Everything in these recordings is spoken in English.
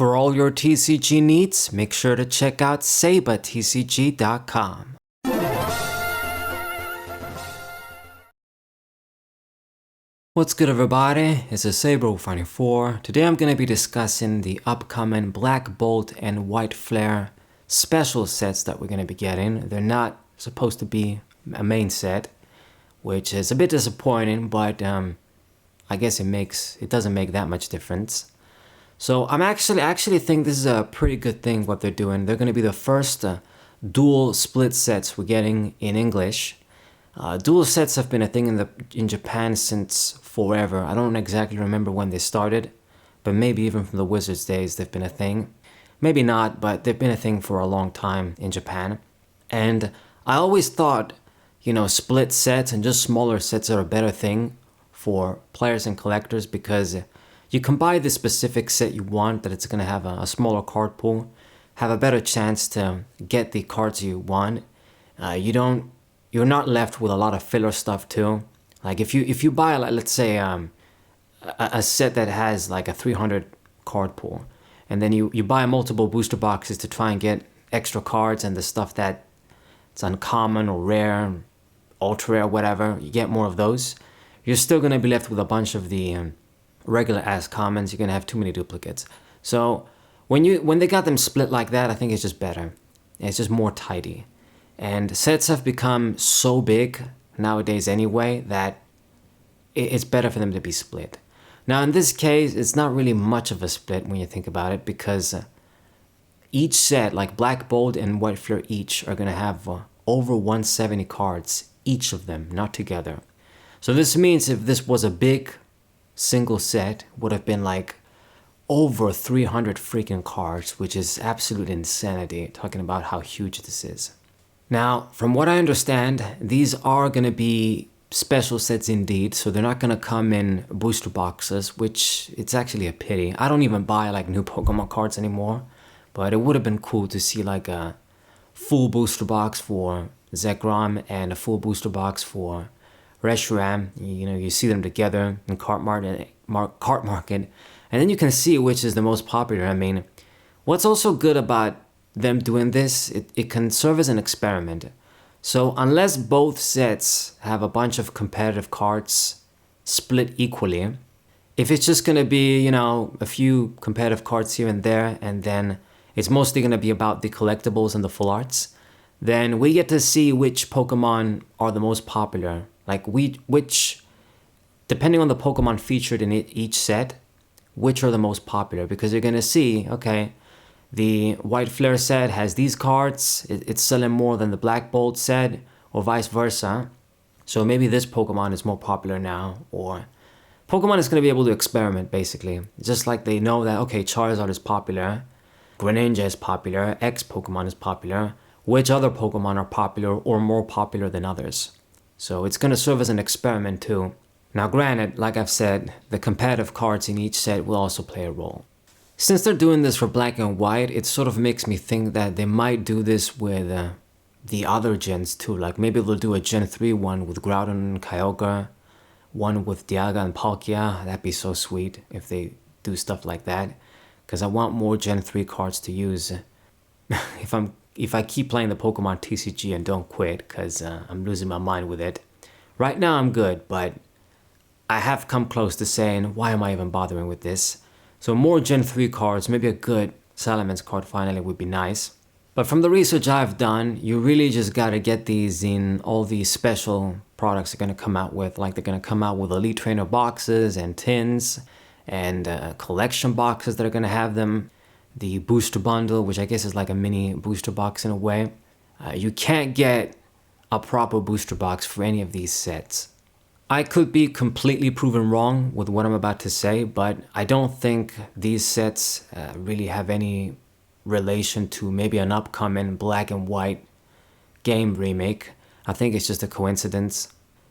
For all your TCG needs, make sure to check out SeibaTCG.com. What's good, everybody? It's a Saber054. Today I'm going to be discussing the upcoming Black Bolt and White Flare special sets that we're going to be getting. They're not supposed to be a main set, which is a bit disappointing, but I guess it doesn't make that much difference. So I actually think this is a pretty good thing what they're doing. They're going to be the first dual split sets we're getting in English. Dual sets have been a thing in Japan since forever. I don't exactly remember when they started, but maybe even from the Wizards days they've been a thing. Maybe not, but they've been a thing for a long time in Japan. And I always thought, split sets and just smaller sets are a better thing for players and collectors, because you can buy the specific set you want, that it's going to have a smaller card pool, have a better chance to get the cards you want. You're not left with a lot of filler stuff too. Like if you buy, let's say a set that has like a 300 card pool, and then you buy multiple booster boxes to try and get extra cards and the stuff that it's uncommon or rare, ultra rare, whatever, you get more of those. You're still gonna be left with a bunch of the regular ass commons. You're gonna have too many duplicates. So when they got them split like that, I think it's just better. It's just more tidy. And sets have become so big nowadays anyway that it's better for them to be split. Now in this case, it's not really much of a split when you think about it, because each set, like Black Bolt and White Flare each, are going to have over 170 cards, each of them, not together. So this means if this was a big single set, would have been like over 300 freaking cards, which is absolute insanity, talking about how huge this is. Now, from what I understand, these are going to be special sets indeed, so they're not going to come in booster boxes, which it's actually a pity. I don't even buy like new Pokemon cards anymore, but it would have been cool to see like a full booster box for Zekrom and a full booster box for Reshiram. You see them together in Cart Market, and then you can see which is the most popular. I mean, what's also good about them doing this, it can serve as an experiment. So unless both sets have a bunch of competitive cards split equally, if it's just going to be, a few competitive cards here and there, and then it's mostly going to be about the collectibles and the full arts, then we get to see which Pokemon are the most popular. Like which, depending on the Pokemon featured in each set, which are the most popular, because you're going to see, okay, the White Flare set has these cards, it's selling more than the Black Bolt set, or vice versa. So maybe this Pokemon is more popular now, or Pokemon is going to be able to experiment basically. Just like they know that, okay, Charizard is popular, Greninja is popular, X Pokemon is popular, which other Pokemon are popular or more popular than others. So it's going to serve as an experiment too. Now granted, like I've said, the competitive cards in each set will also play a role. Since they're doing this for Black and White, it sort of makes me think that they might do this with the other gens too. Like maybe they'll do a Gen 3 one with Groudon and Kyogre, one with Dialga and Palkia. That'd be so sweet if they do stuff like that, because I want more Gen 3 cards to use if I keep playing the Pokemon TCG and don't quit, because I'm losing my mind with it. Right now I'm good, but I have come close to saying, why am I even bothering with this? So more Gen 3 cards, maybe a good Salamence card finally would be nice. But from the research I've done, you really just gotta get these in all these special products they're gonna come out with. Like they're gonna come out with Elite Trainer boxes and tins, and collection boxes that are gonna have them. The booster bundle, which I guess is like a mini booster box in a way. You can't get a proper booster box for any of these sets. I could be completely proven wrong with what I'm about to say, but I don't think these sets really have any relation to maybe an upcoming Black and White game remake. I think it's just a coincidence.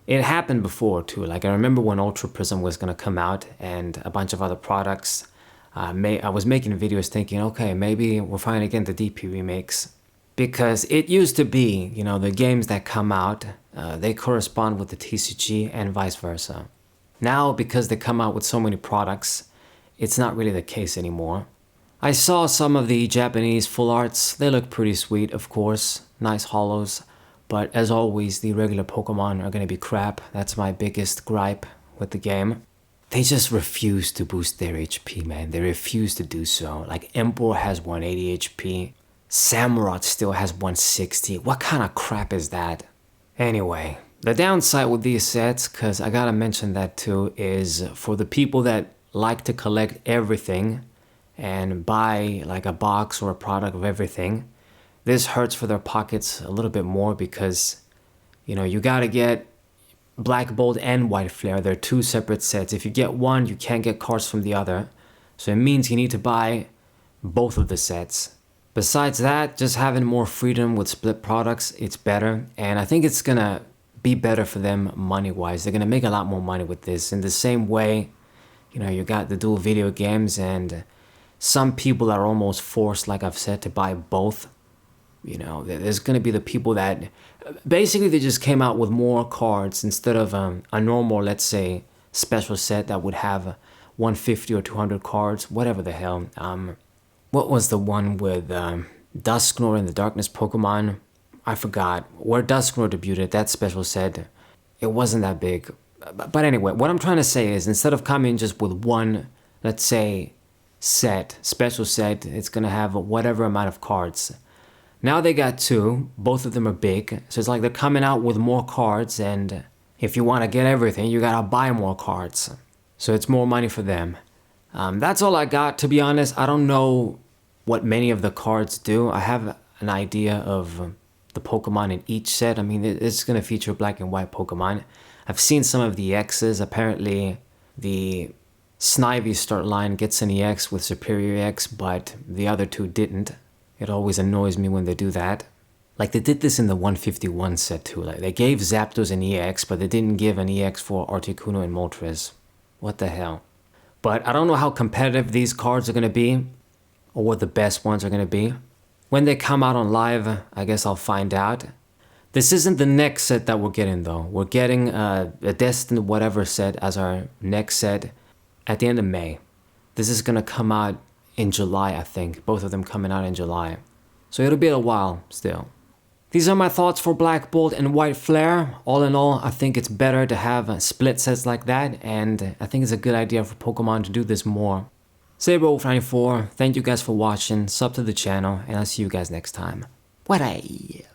It happened before too. Like I remember when Ultra Prism was going to come out and a bunch of other products. I was making videos thinking, okay, maybe we're finally getting the DP remakes. Because it used to be, the games that come out, they correspond with the TCG and vice versa. Now, because they come out with so many products, it's not really the case anymore. I saw some of the Japanese full arts. They look pretty sweet, of course. Nice holos. But as always, the regular Pokemon are gonna be crap. That's my biggest gripe with the game. They just refuse to boost their HP, man. They refuse to do so. Like, Emperor has 180 HP. Samurott still has 160. What kind of crap is that? Anyway, the downside with these sets, because I gotta mention that too, is for the people that like to collect everything and buy like a box or a product of everything, this hurts for their pockets a little bit more because, you know, you gotta get Black Bolt and White Flare. They're two separate sets. If you get one, you can't get cards from the other. So it means you need to buy both of the sets. Besides that, just having more freedom with split products, it's better. And I think it's gonna be better for them money-wise. They're gonna make a lot more money with this. In the same way, you know, you got the dual video games and some people are almost forced, like I've said, to buy both. You know, there's gonna be the people that basically they just came out with more cards instead of a normal, let's say, special set that would have 150 or 200 cards, whatever the hell. What was the one with Dusknoir and the Darkness Pokemon? I forgot. Where Dusknoir debuted, that special set, it wasn't that big. But anyway, what I'm trying to say is instead of coming just with one, let's say, special set, it's going to have whatever amount of cards. Now they got two, both of them are big, so it's like they're coming out with more cards, and if you want to get everything, you gotta buy more cards. So it's more money for them. That's all I got, to be honest. I don't know what many of the cards do. I have an idea of the Pokemon in each set. I mean, it's going to feature black and white Pokemon. I've seen some of the X's. Apparently, the Snivy start line gets an EX with Superior X, but the other two didn't. It always annoys me when they do that. Like, they did this in the 151 set too. Like, they gave Zapdos an EX, but they didn't give an EX for Articuno and Moltres. What the hell? But I don't know how competitive these cards are going to be, or what the best ones are going to be. When they come out on live, I guess I'll find out. This isn't the next set that we're getting though. We're getting a Destined Whatever set as our next set at the end of May. This is going to come out in July, I think. Both of them coming out in July. So it'll be a while still. These are my thoughts for Black Bolt and White Flare. All in all, I think it's better to have split sets like that, and I think it's a good idea for Pokemon to do this more. SaberWolf94, thank you guys for watching, sub to the channel, and I'll see you guys next time. Bye.